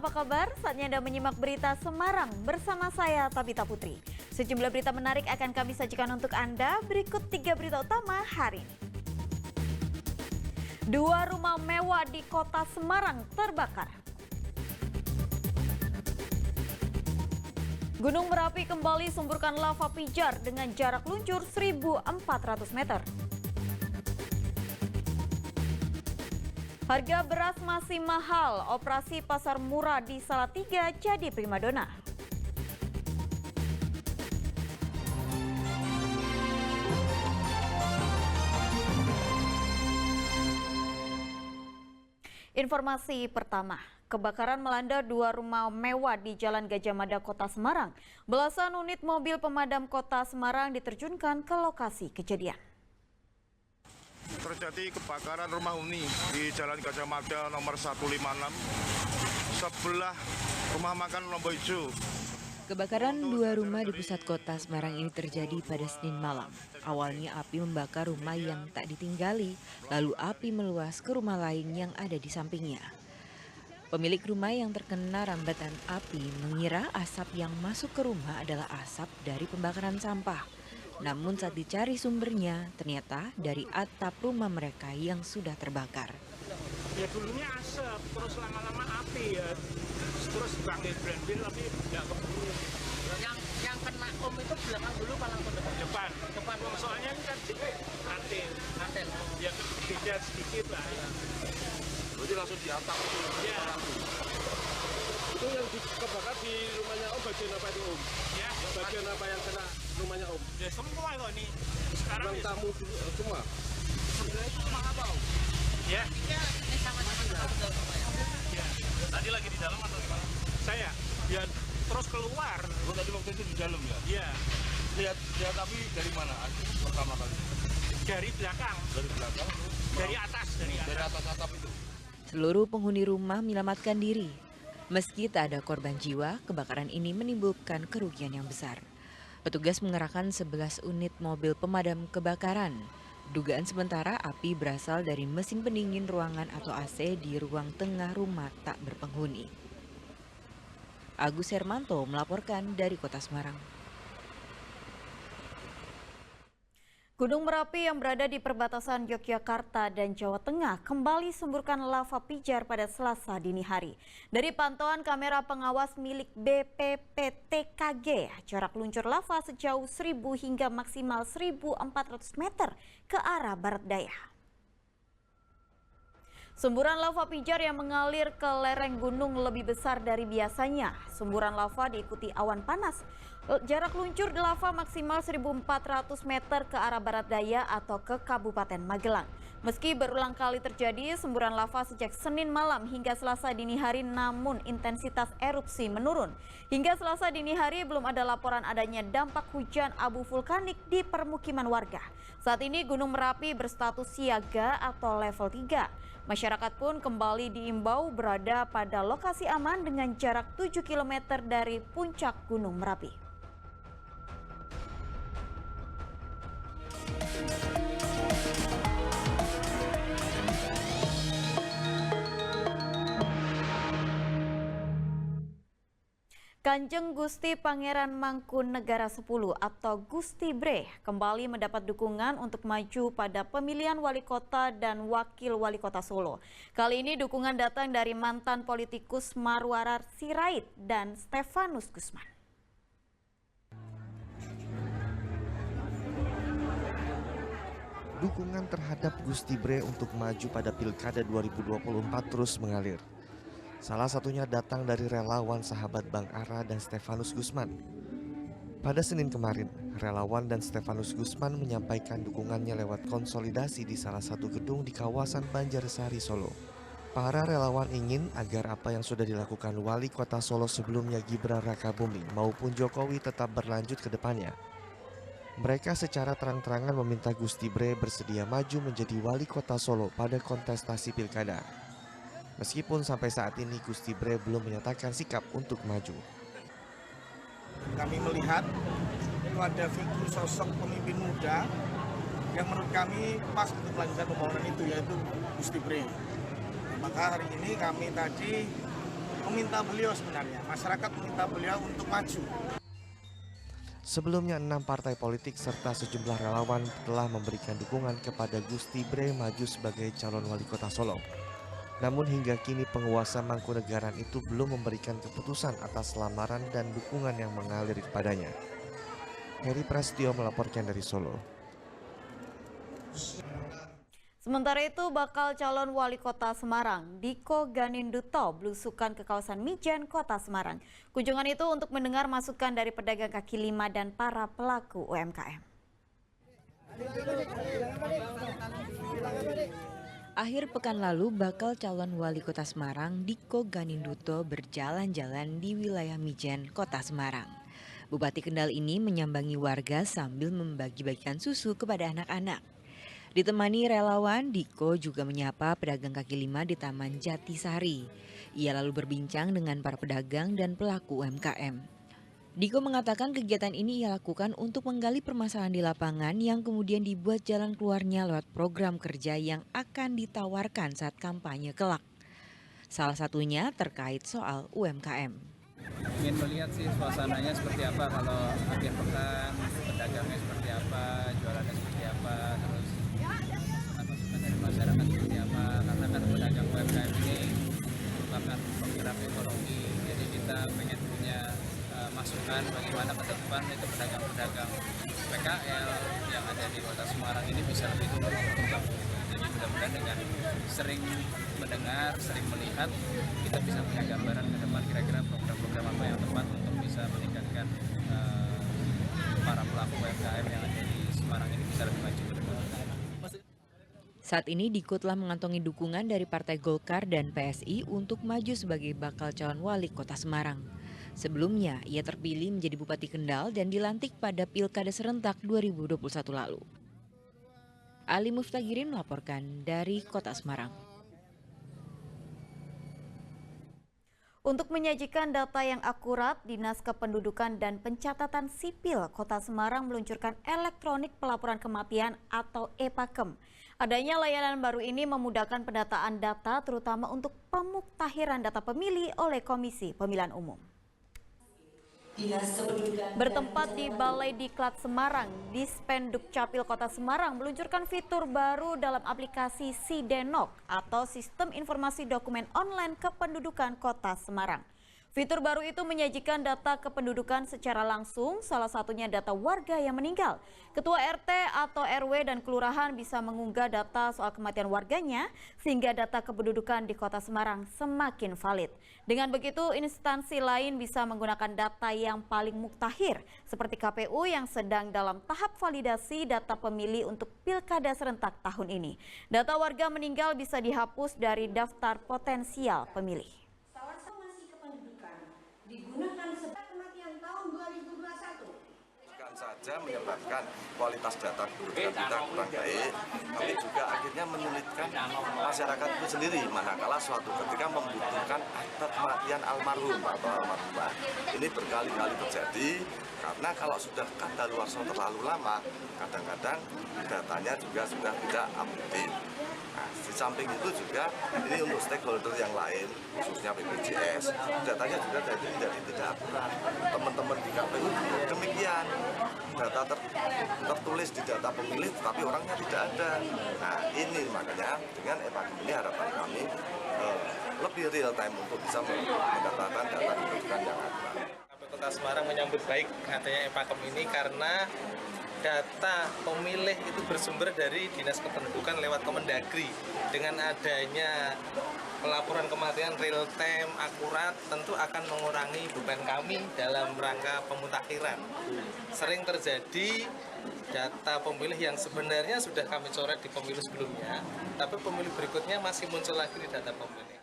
apa kabar? Saatnya Anda menyimak berita Semarang bersama saya Tabita Putri. Sejumlah berita menarik akan kami sajikan untuk Anda. Berikut 3 berita utama hari ini. 2 rumah mewah di kota Semarang terbakar. Gunung Merapi kembali semburkan lava pijar dengan jarak luncur 1.400 meter. Harga beras masih mahal, operasi pasar murah di Salatiga jadi primadona. Informasi pertama, kebakaran melanda 2 rumah mewah di Jalan Gajah Mada, Kota Semarang. Belasan unit mobil pemadam Kota Semarang diterjunkan ke lokasi kejadian. Terjadi kebakaran rumah huni di Jalan Gajah Mada nomor 156 sebelah rumah makan Lombok Hijau. Kebakaran 2 rumah di pusat kota Semarang ini terjadi pada Senin malam. Awalnya api membakar rumah yang tak ditinggali, lalu api meluas ke rumah lain yang ada di sampingnya. Pemilik rumah yang terkena rambatan api mengira asap yang masuk ke rumah adalah asap dari pembakaran sampah. Namun saat dicari sumbernya, ternyata dari atap rumah mereka yang sudah terbakar. Ya dulunya asap, terus lama-lama api ya, terus bangkit brandil tapi nggak keburu. Yang kena itu belakang dulu palang Depan. Soalnya ini kan anten. Ya beda sedikit lah. Ya. Berarti langsung di atap itu. Ya. Itu yang kebakar di rumahnya Om bagian apa itu Om? Ya. Bagian apa yang kena rumahnya Om? Ya semua kok ini. Sekarang Ruang ya, tamu semua. sebenarnya itu rumah apa Om? Ya. Ini sama-sama betul Ya. Tadi lagi di dalam atau gimana? Saya. Ya terus keluar. Oh, tadi waktu itu di dalam ya? Ya. Lihat api dari mana? Pertama kali. Dari belakang. Dari belakang. Dari atas. Dari atas atap itu. Seluruh penghuni rumah menyelamatkan diri. Meski tak ada korban jiwa, kebakaran ini menimbulkan kerugian yang besar. Petugas mengerahkan 11 unit mobil pemadam kebakaran. Dugaan sementara api berasal dari mesin pendingin ruangan atau AC di ruang tengah rumah tak berpenghuni. Agus Hermanto melaporkan dari Kota Semarang. Gunung Merapi yang berada di perbatasan Yogyakarta dan Jawa Tengah kembali semburkan lava pijar pada Selasa dini hari. Dari pantauan kamera pengawas milik BPPTKG, jarak luncur lava sejauh 1.000 hingga maksimal 1.400 meter ke arah barat daya. Semburan lava pijar yang mengalir ke lereng gunung lebih besar dari biasanya. Semburan lava diikuti awan panas. Jarak luncur lava maksimal 1.400 meter ke arah barat daya atau ke Kabupaten Magelang. Meski berulang kali terjadi semburan lava sejak Senin malam hingga Selasa dini hari, namun intensitas erupsi menurun. Hingga Selasa dini hari belum ada laporan adanya dampak hujan abu vulkanik di permukiman warga. Saat ini Gunung Merapi berstatus siaga atau level 3. Masyarakat pun kembali diimbau berada pada lokasi aman dengan jarak 7 km dari puncak Gunung Merapi. Kanjeng Gusti Pangeran Mangkunegara X atau Gusti Bre kembali mendapat dukungan untuk maju pada pemilihan wali kota dan wakil wali kota Solo. Kali ini dukungan datang dari mantan politikus Marwarar Sirait dan Stefanus Gusman. Dukungan terhadap Gusti Bre untuk maju pada Pilkada 2024 terus mengalir. Salah satunya datang dari relawan sahabat Bang Ara dan Stefanus Gusman. Pada Senin kemarin, relawan dan Stefanus Gusman menyampaikan dukungannya lewat konsolidasi di salah satu gedung di kawasan Banjarsari, Solo. Para relawan ingin agar apa yang sudah dilakukan wali kota Solo sebelumnya Gibran Rakabuming maupun Jokowi tetap berlanjut ke depannya. Mereka secara terang-terangan meminta Gusti Bre bersedia maju menjadi wali kota Solo pada kontestasi pilkada. Meskipun sampai saat ini Gusti Bre belum menyatakan sikap untuk maju. Kami melihat itu ada figur sosok pemimpin muda yang menurut kami pas untuk melanjutkan pembangunan itu, yaitu Gusti Bre. Maka hari ini kami tadi meminta beliau sebenarnya, masyarakat meminta beliau untuk maju. Sebelumnya 6 partai politik serta sejumlah relawan telah memberikan dukungan kepada Gusti Bre maju sebagai calon wali kota Solo. Namun hingga kini penguasa Mangkunegaran itu belum memberikan keputusan atas lamaran dan dukungan yang mengalir kepadanya. Heri Prasetyo melaporkan dari Solo. Sementara itu, bakal calon wali kota Semarang, Diko Ganinduto, belusukan ke kawasan Mijen, kota Semarang. Kunjungan itu untuk mendengar masukan dari pedagang kaki lima dan para pelaku UMKM. Akhir pekan lalu, bakal calon wali kota Semarang, Diko Ganinduto, berjalan-jalan di wilayah Mijen, kota Semarang. Bupati Kendal ini menyambangi warga sambil membagi-bagikan susu kepada anak-anak. Ditemani relawan, Diko juga menyapa pedagang kaki lima di Taman Jatisari. Ia lalu berbincang dengan para pedagang dan pelaku UMKM. Diko mengatakan kegiatan ini ia lakukan untuk menggali permasalahan di lapangan yang kemudian dibuat jalan keluarnya lewat program kerja yang akan ditawarkan saat kampanye kelak. Salah satunya terkait soal UMKM. Ingin melihat sih suasananya seperti apa kalau akhir pekan, pedagangnya seperti apa, jualannya seperti apa, terus masukan dari masyarakat seperti apa, karena kan pedagang UMKM ini merupakan penggerak ekonomi, jadi kita pengen punya masukan bagaimana ke depan itu pedagang-pedagang PKL yang ada di kota Semarang ini bisa lebih tumbuh berkembang. Jadi mudah-mudahan dengan sering mendengar, sering melihat, kita bisa punya gambaran ke depan kira-kira program-program apa yang tepat untuk bisa meningkatkan para pelaku UMKM yang ada di Semarang ini bisa lebih maju ke depan. Saat ini Diko telah mengantongi dukungan dari Partai Golkar dan PSI untuk maju sebagai bakal calon wali kota Semarang. Sebelumnya, ia terpilih menjadi Bupati Kendal dan dilantik pada Pilkada Serentak 2021 lalu. Ali Muftagirin melaporkan dari Kota Semarang. Untuk menyajikan data yang akurat, Dinas Kependudukan dan Pencatatan Sipil Kota Semarang meluncurkan elektronik pelaporan kematian atau EPAKEM. Adanya layanan baru ini memudahkan pendataan data terutama untuk pemuktahiran data pemilih oleh Komisi Pemilihan Umum. Bertempat di Balai Diklat Semarang, Dispenduk Capil Kota Semarang meluncurkan fitur baru dalam aplikasi Sidenok atau Sistem Informasi Dokumen Online Kependudukan Kota Semarang. Fitur baru itu menyajikan data kependudukan secara langsung, salah satunya data warga yang meninggal. Ketua RT atau RW dan kelurahan bisa mengunggah data soal kematian warganya sehingga data kependudukan di Kota Semarang semakin valid. Dengan begitu, instansi lain bisa menggunakan data yang paling mutakhir seperti KPU yang sedang dalam tahap validasi data pemilih untuk Pilkada Serentak tahun ini. Data warga meninggal bisa dihapus dari daftar potensial pemilih. Digunakan sebagai kematian tahun 2021. Bukan saja menyebabkan kualitas data kependudukan kita kurang baik, tapi juga akhirnya menyulitkan masyarakat itu sendiri manakala suatu ketika membutuhkan akta kematian almarhum atau almarhumah. Ini berkali-kali terjadi karena kalau sudah kadaluarsa terlalu lama, kadang-kadang datanya juga sudah tidak up-to-date. Nah, di samping itu juga ini untuk stakeholder yang lain, khususnya BPJS, datanya juga jadi tidak akurat. Teman-teman di KPU demikian, data tertulis di data pemilih, tapi orangnya tidak ada. Nah, ini makanya dengan EPAKEM ini harapan kami lebih real time untuk bisa mendapatkan data kependudukan yang akurat. Kota Semarang menyambut baik adanya EPAKEM ini karena data pemilih itu bersumber dari Dinas Kependudukan lewat Kemendagri. Dengan adanya pelaporan kematian real time akurat tentu akan mengurangi beban kami dalam rangka pemutakhiran. Sering terjadi data pemilih yang sebenarnya sudah kami coret di pemilu sebelumnya, tapi pemilu berikutnya masih muncul lagi di data pemilih.